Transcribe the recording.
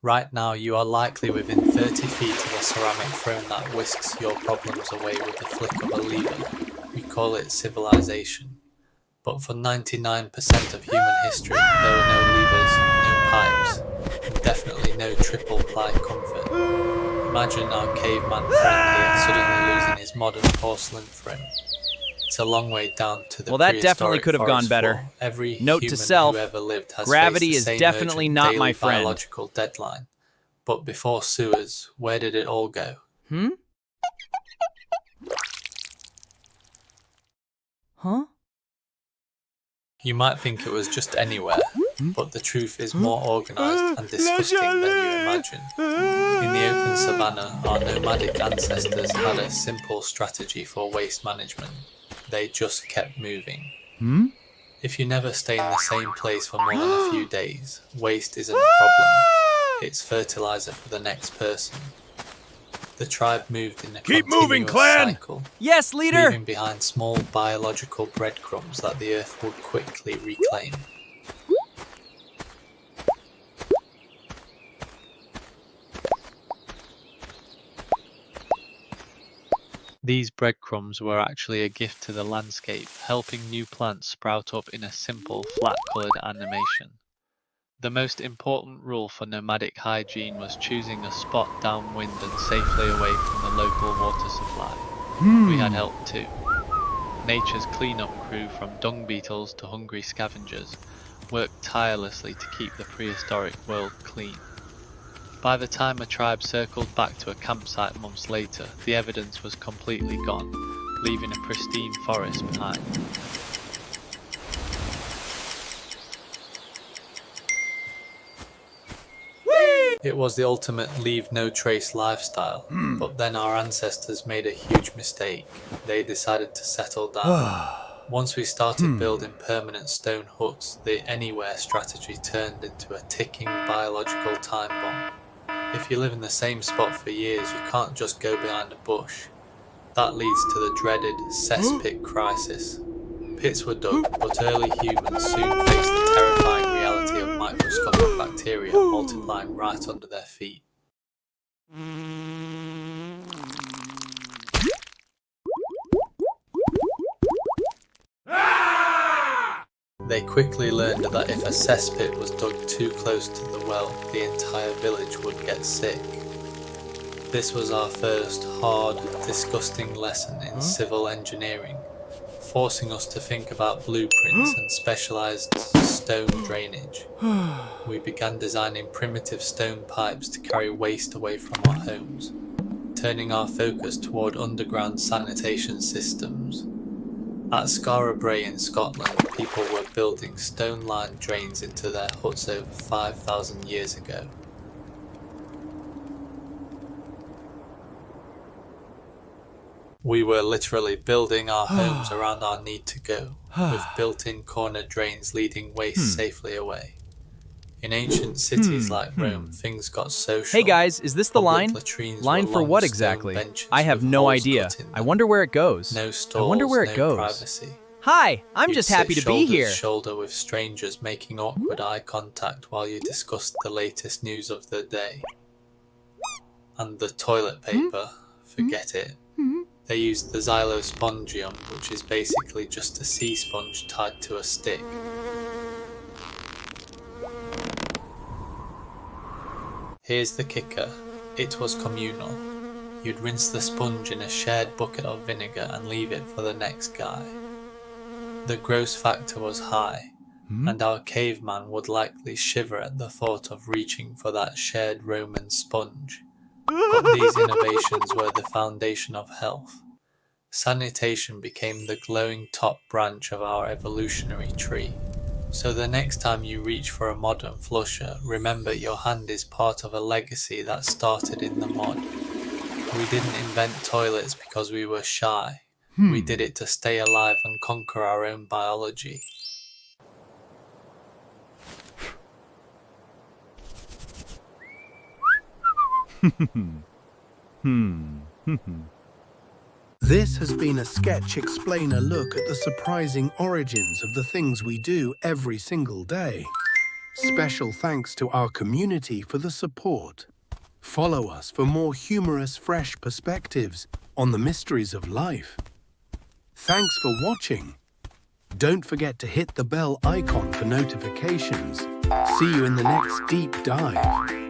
Right now you are likely within 30 feet of a ceramic throne that whisks your problems away with the flick of a lever. We call it civilization. But for 99% of human history, there were no levers, no pipes, and definitely no triple-ply comfort. Imagine our caveman friend here suddenly losing his modern porcelain throne. It's a long way down to the Well, that definitely prehistoric could have gone forest better. floor. Every Note to human self, who ever lived has gravity faced is the same definitely urgent not daily my friend. biological deadline. But before sewers, where did it all go? Huh? You might think it was just anywhere, but the truth is more organised and disgusting than you imagine. In the open savannah, our nomadic ancestors had a simple strategy for waste management. They just kept moving. If you never stay in the same place for more than a few days, waste isn't a problem. It's fertilizer for the next person. The tribe moved in a continuous cycle, Yes, leader! leaving behind small biological breadcrumbs that the earth would quickly reclaim. These breadcrumbs were actually a gift to the landscape, helping new plants sprout up in a simple, flat-coloured animation. The most important rule for nomadic hygiene was choosing a spot downwind and safely away from the local water supply. We had help too. Nature's cleanup crew, from dung beetles to hungry scavengers, worked tirelessly to keep the prehistoric world clean. By the time a tribe circled back to a campsite months later, the evidence was completely gone, leaving a pristine forest behind. It was the ultimate leave-no-trace lifestyle, but then our ancestors made a huge mistake. They decided to settle down. Once we started building permanent stone huts, the anywhere strategy turned into a ticking biological time bomb. If you live in the same spot for years, you can't just go behind a bush. That leads to the dreaded cesspit crisis. Pits were dug, but early humans soon faced the terrifying reality of microscopic bacteria multiplying right under their feet. They quickly learned that if a cesspit was dug too close to the well, the entire village would get sick. This was our first hard, disgusting lesson in civil engineering, forcing us to think about blueprints and specialised stone drainage. We began designing primitive stone pipes to carry waste away from our homes, turning our focus toward underground sanitation systems. At Skara Brae in Scotland, people were building stone-lined drains into their huts over 5,000 years ago. We were literally building our homes around our need to go, with built-in corner drains leading waste safely away. In ancient cities like Rome, things got social. Hey guys, is this the line? Line for what exactly? I have no idea. I wonder where it goes. No stalls, I wonder where it no goes. privacy. Hi, I'm You'd just sit happy to be shoulder here. to shoulder with strangers, making awkward eye contact while you discussed the latest news of the day. And the toilet paper, forget it. They used the xylospongium, which is basically just a sea sponge tied to a stick. Here's the kicker, it was communal. You'd rinse the sponge in a shared bucket of vinegar and leave it for the next guy. The gross factor was high, and our caveman would likely shiver at the thought of reaching for that shared Roman sponge. But these innovations were the foundation of health. Sanitation became the glowing top branch of our evolutionary tree. So the next time you reach for a modern flusher, remember your hand is part of a legacy that started in the mud. We didn't invent toilets because we were shy. We did it to stay alive and conquer our own biology. This has been a SketchExplainer look at the surprising origins of the things we do every single day. Special thanks to our community for the support. Follow us for more humorous, fresh perspectives on the mysteries of life. Thanks for watching. Don't forget to hit the bell icon for notifications. See you in the next deep dive.